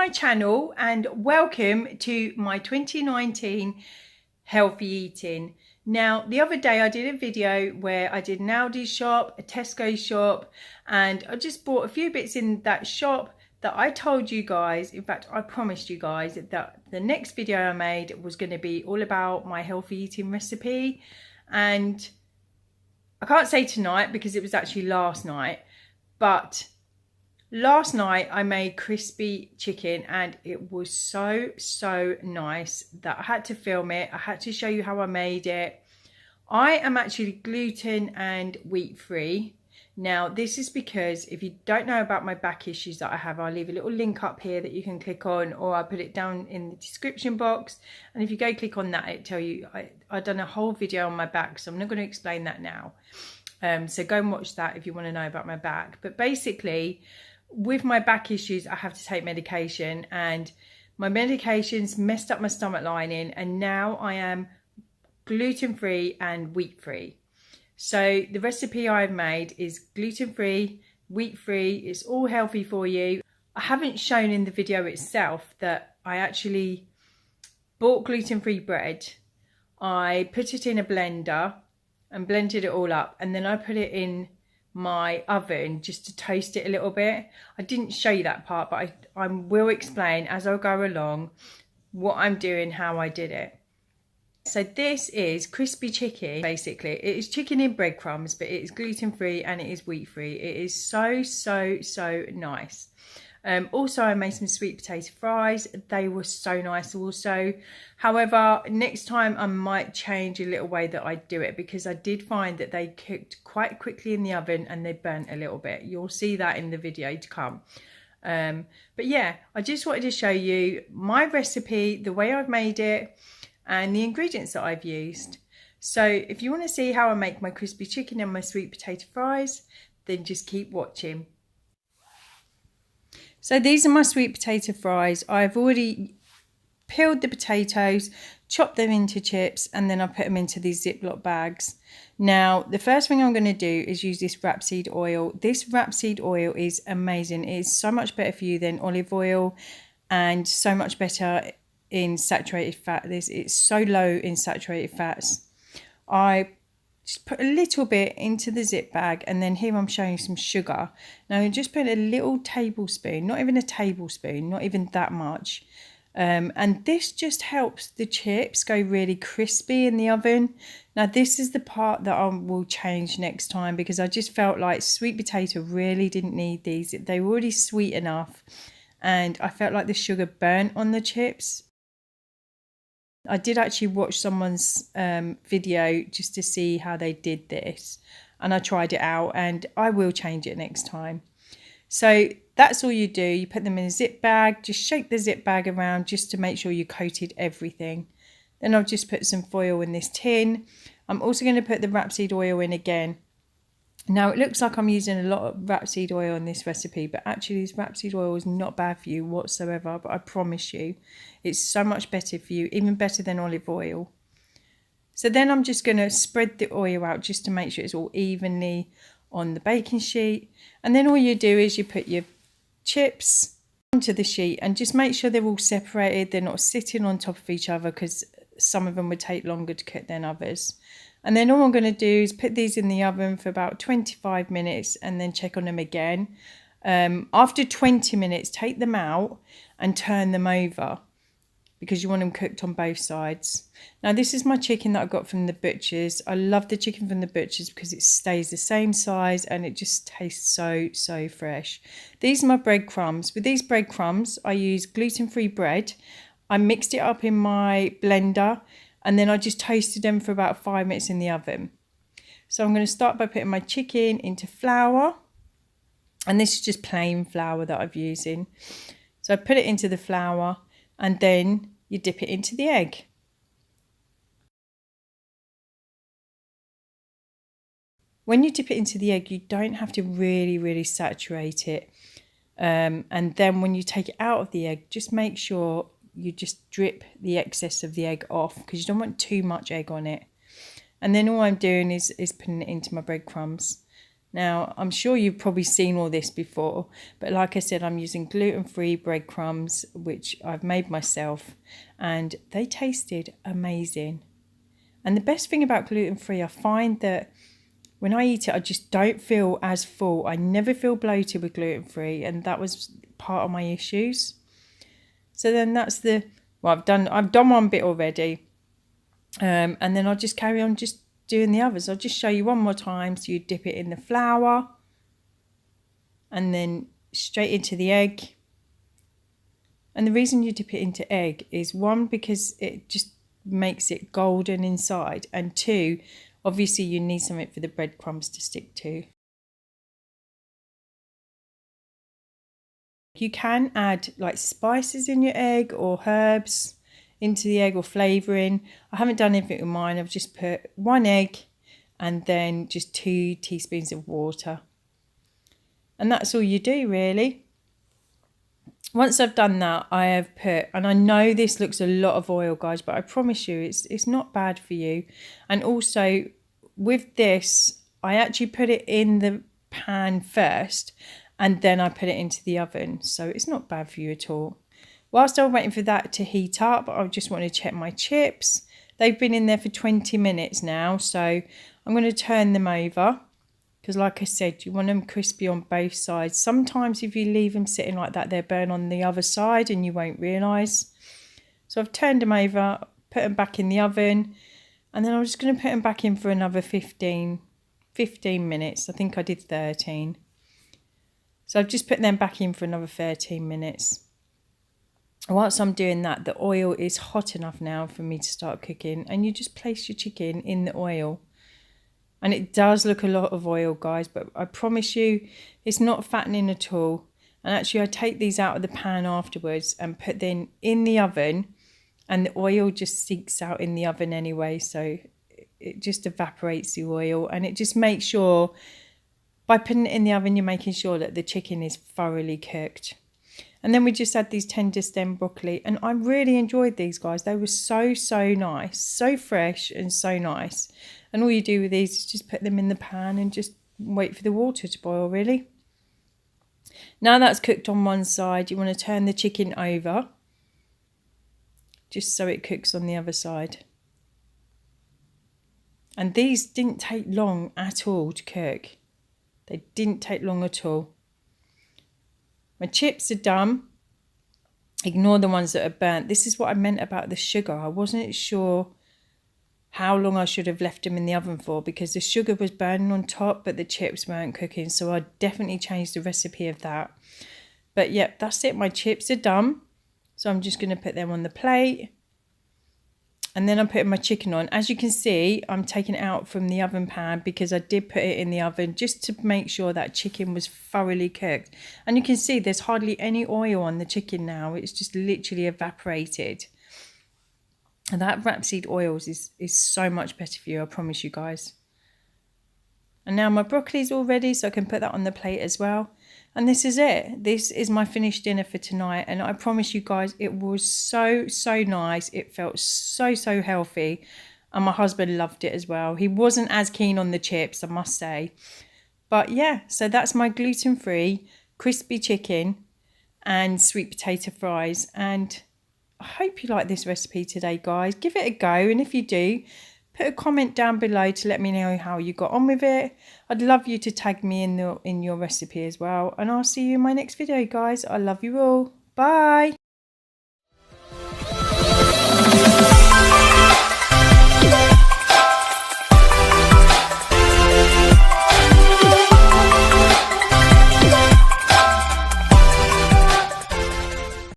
my channel and welcome to my 2019 healthy eating. Now, the other day I did a video where I did an Aldi shop, a Tesco shop, and I just bought a few bits in that shop that I told you guys, in fact I promised you guys, that the next video I made was going to be all about my healthy eating recipe. And I can't say tonight because it was actually last night, but last night I made crispy chicken and it was so nice that I had to film it. I had to show you how I made it. I am actually gluten and wheat free. Now this is because if you don't know about my back issues that I have, I'll leave a little link up here that you can click on, or I'll put it down in the description box, and if you go click on that, it tell you I've done a whole video on my back, so I'm not going to explain that now. So go and watch that if you want to know about my back. But basically, with my back issues, I have to take medication, and my medications messed up my stomach lining, and now I am gluten-free and wheat-free. So the recipe I've made is gluten-free, wheat-free. It's all healthy for you. I haven't shown in the video itself that I actually bought gluten-free bread. I put it in a blender and blended it all up, and then I put it in my oven just to toast it a little bit. I didn't show you that part, but I will explain as I go along what I'm doing, how I did it. So this is crispy chicken. Basically it is chicken in breadcrumbs, but it is gluten-free and it is wheat-free. It is so nice. Also I made some sweet potato fries. They were so nice also. However, next time I might change a little way that I do it, because I did find that they cooked quite quickly in the oven and they burnt a little bit. You'll see that in the video to come. But yeah, I just wanted to show you my recipe, the way I've made it, and the ingredients that I've used. So if you want to see how I make my crispy chicken and my sweet potato fries, then just keep watching. So these are my sweet potato fries. I've already peeled the potatoes, chopped them into chips, and then I put them into these Ziploc bags. Now, the first thing I'm going to do is use this rapeseed oil. This rapeseed oil is amazing. It is so much better for you than olive oil, and so much better in saturated fat. It's so low in saturated fats. I just put a little bit into the zip bag, and then here I'm showing you some sugar. Now I'm just put a little tablespoon, not even a tablespoon, not even that much. And this just helps the chips go really crispy in the oven. Now this is the part that I will change next time, because I just felt like sweet potato really didn't need these. They were already sweet enough, and I felt like the sugar burnt on the chips. I did actually watch someone's video just to see how they did this, and I tried it out, and I will change it next time. So that's all you do. You put them in a zip bag, just shake the zip bag around just to make sure you coated everything. Then I'll just put some foil in this tin. I'm also going to put the rapeseed oil in again. Now it looks like I'm using a lot of rapeseed oil in this recipe, but actually this rapeseed oil is not bad for you whatsoever. But I promise you, it's so much better for you, even better than olive oil. So then I'm just going to spread the oil out just to make sure it's all evenly on the baking sheet. And then all you do is you put your chips onto the sheet and just make sure they're all separated. They're not sitting on top of each other, because some of them would take longer to cook than others. And then all I'm going to do is put these in the oven for about 25 minutes and then check on them again. After 20 minutes, take them out and turn them over, because you want them cooked on both sides. Now this is my chicken that I got from the butchers. I love the chicken from the butchers because it stays the same size and it just tastes so fresh. These are my breadcrumbs. With these breadcrumbs, I use gluten-free bread. I mixed it up in my blender, and then I just toasted them for about 5 minutes in the oven. So I'm going to start by putting my chicken into flour. And this is just plain flour that I've using. So I put it into the flour, and then you dip it into the egg. When you dip it into the egg, you don't have to really saturate it. And then when you take it out of the egg, just make sure you just drip the excess of the egg off, because you don't want too much egg on it. And then all I'm doing is putting it into my breadcrumbs. Now, I'm sure you've probably seen all this before, but like I said, I'm using gluten-free breadcrumbs, which I've made myself, and they tasted amazing. And the best thing about gluten-free, I find that when I eat it, I just don't feel as full. I never feel bloated with gluten-free, and that was part of my issues. So then that's well, I've done one bit already, and then I'll just carry on just doing the others. I'll just show you one more time. So you dip it in the flour, and then straight into the egg. And the reason you dip it into egg is, one, because it just makes it golden inside, and two, obviously you need something for the breadcrumbs to stick to. You can add like spices in your egg or herbs into the egg or flavouring. I haven't done anything with mine. I've just put 1 egg and then just 2 teaspoons of water. And that's all you do, really. Once I've done that, I have put, and I know this looks a lot of oil, guys, but I promise you it's not bad for you. And also with this, I actually put it in the pan first and then I put it into the oven. So it's not bad for you at all. Whilst I'm waiting for that to heat up, I just want to check my chips. They've been in there for 20 minutes now. So I'm going to turn them over, because like I said, you want them crispy on both sides. Sometimes if you leave them sitting like that, they'll burn on the other side and you won't realise. So I've turned them over, put them back in the oven, and then I'm just going to put them back in for another 15 minutes. I think I did 13. So I've just put them back in for another 13 minutes. Whilst I'm doing that, the oil is hot enough now for me to start cooking. And you just place your chicken in the oil. And it does look a lot of oil, guys, but I promise you it's not fattening at all. And actually I take these out of the pan afterwards and put them in the oven, and the oil just seeps out in the oven anyway. So it just evaporates the oil, and it just makes sure, by putting it in the oven, you're making sure that the chicken is thoroughly cooked. And then we just add these tender stem broccoli. And I really enjoyed these, guys. They were so nice, so fresh and so nice. And all you do with these is just put them in the pan and just wait for the water to boil, really. Now that's cooked on one side, you want to turn the chicken over, just so it cooks on the other side. And these didn't take long at all to cook. They didn't take long at all. My chips are done. Ignore the ones that are burnt. This is what I meant about the sugar. I wasn't sure how long I should have left them in the oven for, because the sugar was burning on top, but the chips weren't cooking. So I definitely changed the recipe of that. But yep, that's it. My chips are done. So I'm just going to put them on the plate. And then I'm putting my chicken on. As you can see, I'm taking it out from the oven pan because I did put it in the oven just to make sure that chicken was thoroughly cooked. And you can see there's hardly any oil on the chicken now. It's just literally evaporated. And that rapeseed oils is so much better for you, I promise you guys. And now my broccoli's all ready, so I can put that on the plate as well. And this is it. This is my finished dinner for tonight. And I promise you guys, it was so nice. It felt so healthy. And my husband loved it as well. He wasn't as keen on the chips, I must say. But yeah, so that's my gluten-free, crispy chicken and sweet potato fries. And I hope you like this recipe today, guys. Give it a go. And if you do, put a comment down below to let me know how you got on with it. I'd love you to tag me in your recipe as well. And I'll see you in my next video, guys. I love you all. Bye.